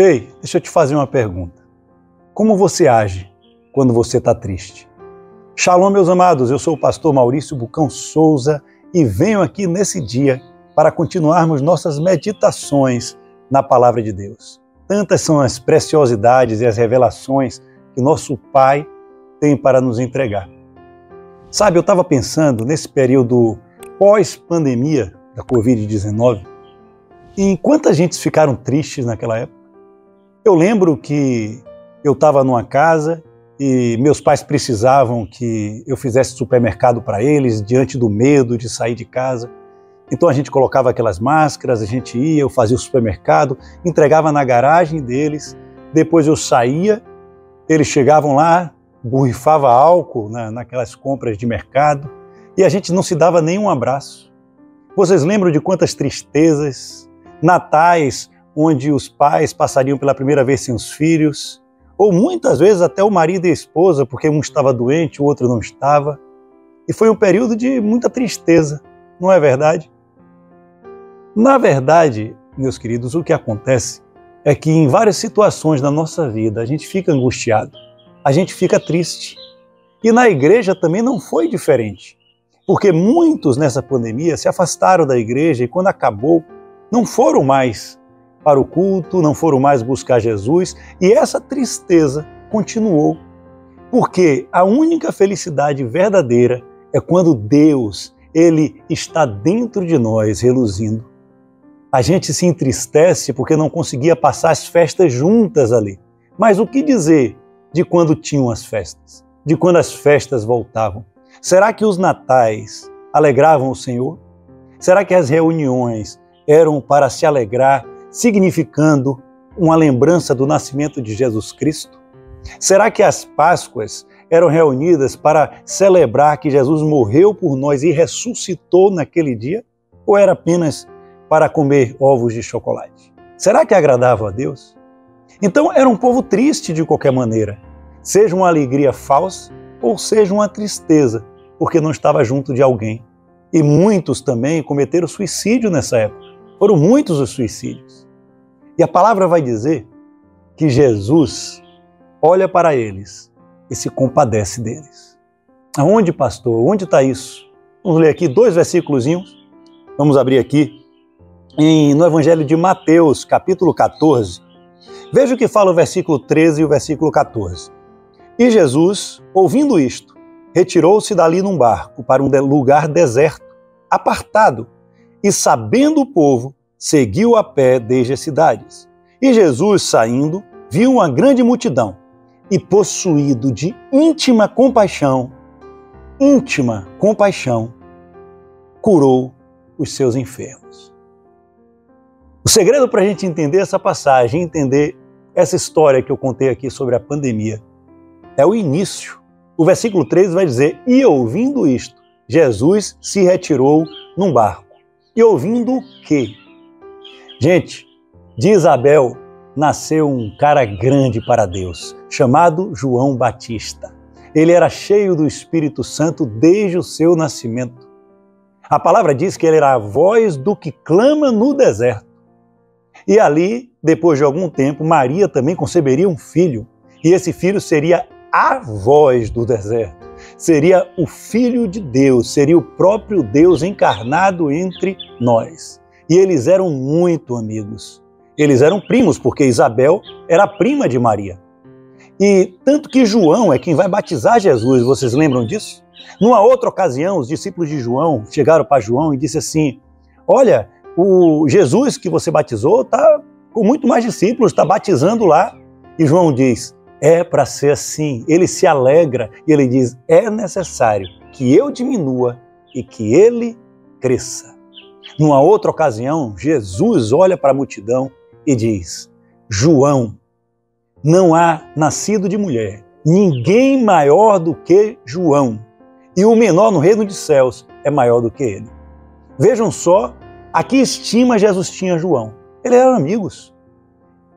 Ei, deixa eu te fazer uma pergunta. Como você age quando você está triste? Shalom, meus amados, eu sou o pastor Maurício Bucão Souza e venho aqui nesse dia para continuarmos nossas meditações na Palavra de Deus. Tantas são as preciosidades e as revelações que nosso Pai tem para nos entregar. Sabe, eu estava pensando nesse período pós-pandemia da Covid-19 em quantas gente ficaram tristes naquela época. Eu lembro que eu estava numa casa e meus pais precisavam que eu fizesse supermercado para eles, diante do medo de sair de casa. Então a gente colocava aquelas máscaras, a gente ia, eu fazia o supermercado, entregava na garagem deles, depois eu saía, eles chegavam lá, borrifava álcool naquelas compras de mercado e a gente não se dava nem um abraço. Vocês lembram de quantas tristezas, natais onde os pais passariam pela primeira vez sem os filhos, ou muitas vezes até o marido e a esposa, porque um estava doente, o outro não estava. E foi um período de muita tristeza, não é verdade? Na verdade, meus queridos, o que acontece é que em várias situações da nossa vida a gente fica angustiado, a gente fica triste. E na igreja também não foi diferente, porque muitos nessa pandemia se afastaram da igreja e quando acabou, não foram mais para o culto, não foram mais buscar Jesus e essa tristeza continuou. Porque a única felicidade verdadeira é quando Deus, Ele está dentro de nós, reluzindo. A gente se entristece porque não conseguia passar as festas juntas ali. Mas o que dizer de quando tinham as festas? De quando as festas voltavam? Será que os natais alegravam o Senhor? Será que as reuniões eram para se alegrar, significando uma lembrança do nascimento de Jesus Cristo? Será que as Páscoas eram reunidas para celebrar que Jesus morreu por nós e ressuscitou naquele dia? Ou era apenas para comer ovos de chocolate? Será que agradava a Deus? Então era um povo triste de qualquer maneira, seja uma alegria falsa ou seja uma tristeza, porque não estava junto de alguém. E muitos também cometeram suicídio nessa época. Foram muitos os suicídios. E a palavra vai dizer que Jesus olha para eles e se compadece deles. Aonde, pastor? Onde está isso? Vamos ler aqui 2 versículozinhos. Vamos abrir aqui no Evangelho de Mateus, capítulo 14. Veja o que fala o versículo 13 e o versículo 14. E Jesus, ouvindo isto, retirou-se dali num barco para um lugar deserto, apartado, e sabendo o povo, seguiu a pé desde as cidades. E Jesus, saindo, viu uma grande multidão e, possuído de íntima compaixão, curou os seus enfermos. O segredo para a gente entender essa passagem, entender essa história que eu contei aqui sobre a pandemia, é o início. O versículo 13 vai dizer, e ouvindo isto, Jesus se retirou num barco. E ouvindo o quê? Gente, de Isabel nasceu um cara grande para Deus, chamado João Batista. Ele era cheio do Espírito Santo desde o seu nascimento. A palavra diz que ele era a voz do que clama no deserto. E ali, depois de algum tempo, Maria também conceberia um filho. E esse filho seria a voz do deserto. Seria o Filho de Deus, seria o próprio Deus encarnado entre nós. E eles eram muito amigos. Eles eram primos, porque Isabel era prima de Maria. E tanto que João é quem vai batizar Jesus, vocês lembram disso? Numa outra ocasião, os discípulos de João chegaram para João e disseram assim, olha, o Jesus que você batizou está com muito mais discípulos, está batizando lá. E João diz, é para ser assim. Ele se alegra e ele diz, é necessário que eu diminua e que ele cresça. Numa outra ocasião, Jesus olha para a multidão e diz, João, não há nascido de mulher ninguém maior do que João, e o menor no reino dos céus é maior do que ele. Vejam só a que estima Jesus tinha João. Eles eram amigos.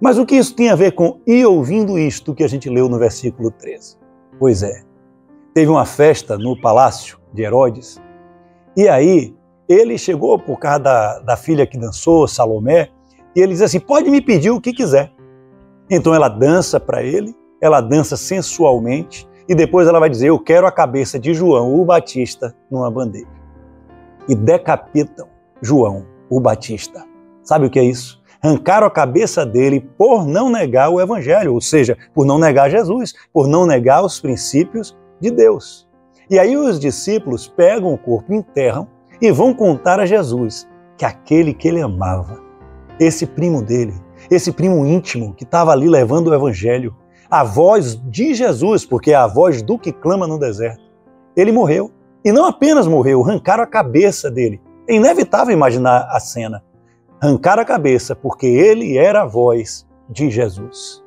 Mas o que isso tem a ver com e ouvindo isto que a gente leu no versículo 13? Pois é, teve uma festa no palácio de Herodes, e aí ele chegou por causa da filha que dançou, Salomé, e ele diz assim, pode me pedir o que quiser. Então ela dança para ele, ela dança sensualmente e depois ela vai dizer: eu quero a cabeça de João o Batista numa bandeja. E decapitam João o Batista. Sabe o que é isso? Arrancaram a cabeça dele por não negar o Evangelho, ou seja, por não negar Jesus, por não negar os princípios de Deus. E aí os discípulos pegam o corpo, enterram e vão contar a Jesus que aquele que ele amava, esse primo dele, esse primo íntimo que estava ali levando o Evangelho, a voz de Jesus, porque é a voz do que clama no deserto, ele morreu. E não apenas morreu, arrancaram a cabeça dele. É inevitável imaginar a cena. Arrancaram a cabeça porque ele era a voz de Jesus.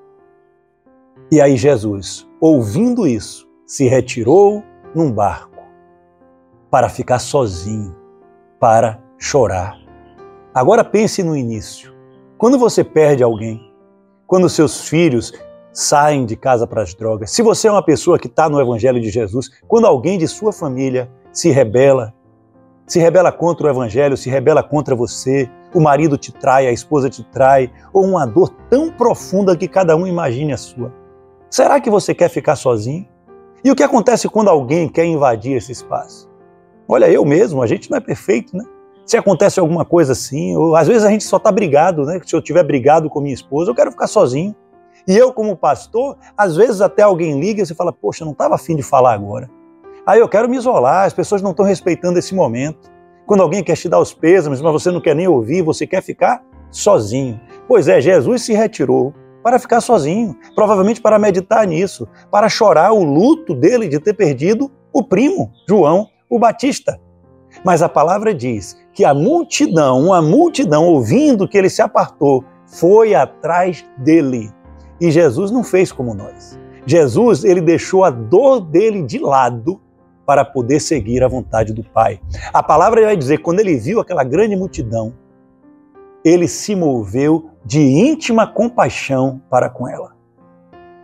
E aí Jesus, ouvindo isso, se retirou num barco para ficar sozinho, para chorar. Agora pense no início. Quando você perde alguém, quando seus filhos saem de casa para as drogas, se você é uma pessoa que está no Evangelho de Jesus, quando alguém de sua família se rebela contra o Evangelho, se rebela contra você, o marido te trai, a esposa te trai, ou uma dor tão profunda que cada um imagine a sua. Será que você quer ficar sozinho? E o que acontece quando alguém quer invadir esse espaço? Olha, eu mesmo, a gente não é perfeito, né? Se acontece alguma coisa assim, ou às vezes a gente só está brigado, né? Se eu tiver brigado com minha esposa, eu quero ficar sozinho. E eu, como pastor, às vezes até alguém liga e você fala: poxa, eu não estava afim de falar agora. Aí eu quero me isolar, as pessoas não estão respeitando esse momento. Quando alguém quer te dar os pêsames, mas você não quer nem ouvir, você quer ficar sozinho. Pois é, Jesus se retirou para ficar sozinho, provavelmente para meditar nisso, para chorar o luto dele de ter perdido o primo, João o Batista. Mas a palavra diz que a multidão, uma multidão, ouvindo que ele se apartou, foi atrás dele. E Jesus não fez como nós. Jesus, ele deixou a dor dele de lado para poder seguir a vontade do Pai. A palavra vai dizer que quando ele viu aquela grande multidão, ele se moveu de íntima compaixão para com ela.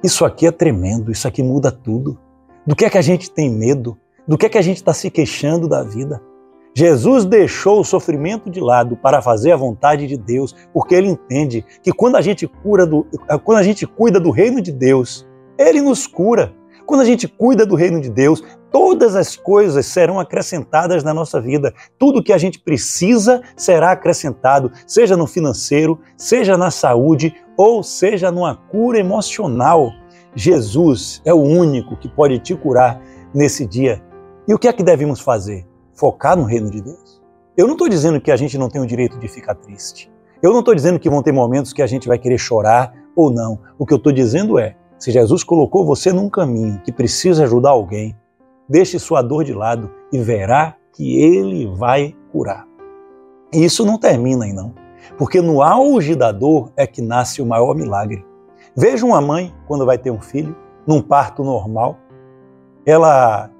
Isso aqui é tremendo, isso aqui muda tudo. Do que é que a gente tem medo? Do que é que a gente está se queixando da vida? Jesus deixou o sofrimento de lado para fazer a vontade de Deus, porque ele entende que quando a gente cuida do reino de Deus, ele nos cura. Quando a gente cuida do reino de Deus, todas as coisas serão acrescentadas na nossa vida. Tudo que a gente precisa será acrescentado, seja no financeiro, seja na saúde, ou seja numa cura emocional. Jesus é o único que pode te curar nesse dia. E o que é que devemos fazer? Focar no reino de Deus. Eu não estou dizendo que a gente não tem o direito de ficar triste. Eu não estou dizendo que vão ter momentos que a gente vai querer chorar ou não. O que eu estou dizendo é, se Jesus colocou você num caminho que precisa ajudar alguém, deixe sua dor de lado e verá que Ele vai curar. E isso não termina aí não, porque no auge da dor é que nasce o maior milagre. Veja uma mãe, quando vai ter um filho, num parto normal, ela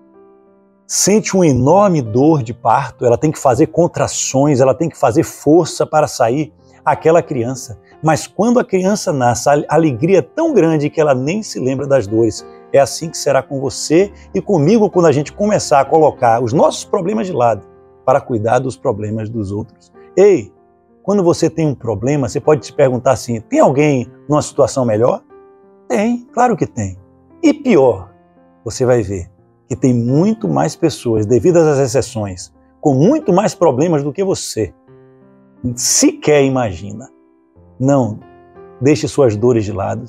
sente uma enorme dor de parto, ela tem que fazer contrações, ela tem que fazer força para sair aquela criança. Mas quando a criança nasce, a alegria é tão grande que ela nem se lembra das dores. É assim que será com você e comigo quando a gente começar a colocar os nossos problemas de lado para cuidar dos problemas dos outros. Ei, quando você tem um problema, você pode se perguntar assim, tem alguém numa situação melhor? Tem, claro que tem. E pior, você vai ver que tem muito mais pessoas, devido às exceções, com muito mais problemas do que você sequer imagina. Não, deixe suas dores de lado,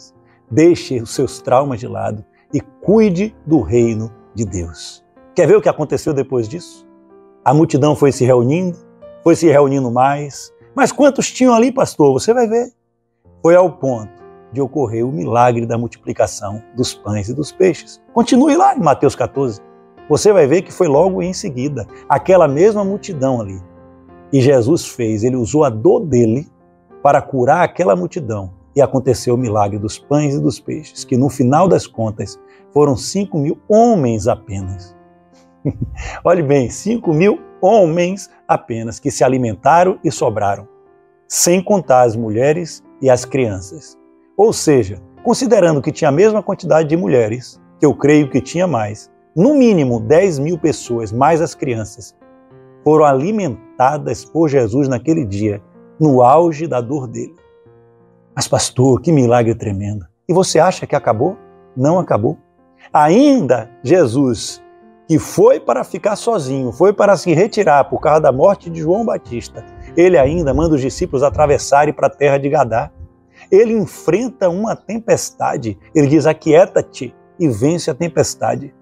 deixe os seus traumas de lado e cuide do reino de Deus. Quer ver o que aconteceu depois disso? A multidão foi se reunindo mais. Mas quantos tinham ali, pastor? Você vai ver. Foi ao ponto de ocorrer o milagre da multiplicação dos pães e dos peixes. Continue lá em Mateus 14. Você vai ver que foi logo em seguida, aquela mesma multidão ali. E Jesus fez, ele usou a dor dele para curar aquela multidão. E aconteceu o milagre dos pães e dos peixes, que no final das contas foram 5.000 homens apenas. Olhe bem, 5.000 homens apenas que se alimentaram e sobraram, sem contar as mulheres e as crianças. Ou seja, considerando que tinha a mesma quantidade de mulheres, que eu creio que tinha mais, no mínimo 10.000 pessoas, mais as crianças, foram alimentadas por Jesus naquele dia, no auge da dor dele. Mas pastor, que milagre tremendo. E você acha que acabou? Não acabou. Ainda Jesus, que foi para ficar sozinho, foi para se retirar por causa da morte de João Batista, ele ainda manda os discípulos atravessarem para a terra de Gadá. Ele enfrenta uma tempestade, ele diz, aquieta-te e vence a tempestade.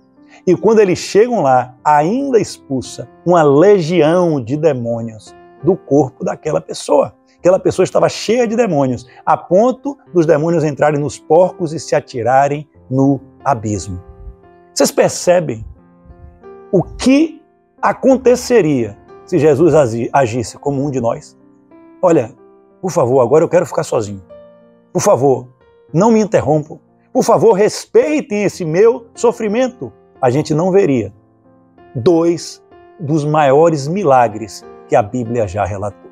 E quando eles chegam lá, ainda expulsa uma legião de demônios do corpo daquela pessoa. Aquela pessoa estava cheia de demônios, a ponto dos demônios entrarem nos porcos e se atirarem no abismo. Vocês percebem o que aconteceria se Jesus agisse como um de nós? Olha, por favor, agora eu quero ficar sozinho. Por favor, não me interrompam. Por favor, respeitem esse meu sofrimento. A gente não veria dois dos maiores milagres que a Bíblia já relatou.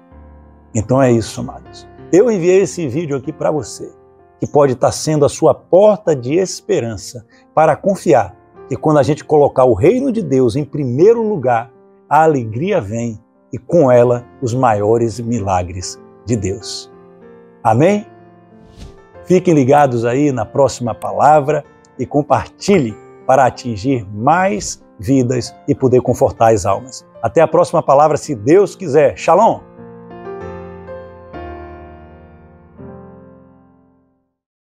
Então é isso, amados. Eu enviei esse vídeo aqui para você, que pode estar sendo a sua porta de esperança para confiar que quando a gente colocar o reino de Deus em primeiro lugar, a alegria vem e com ela os maiores milagres de Deus. Amém? Fiquem ligados aí na próxima palavra e compartilhe para atingir mais vidas e poder confortar as almas. Até a próxima palavra, se Deus quiser. Shalom!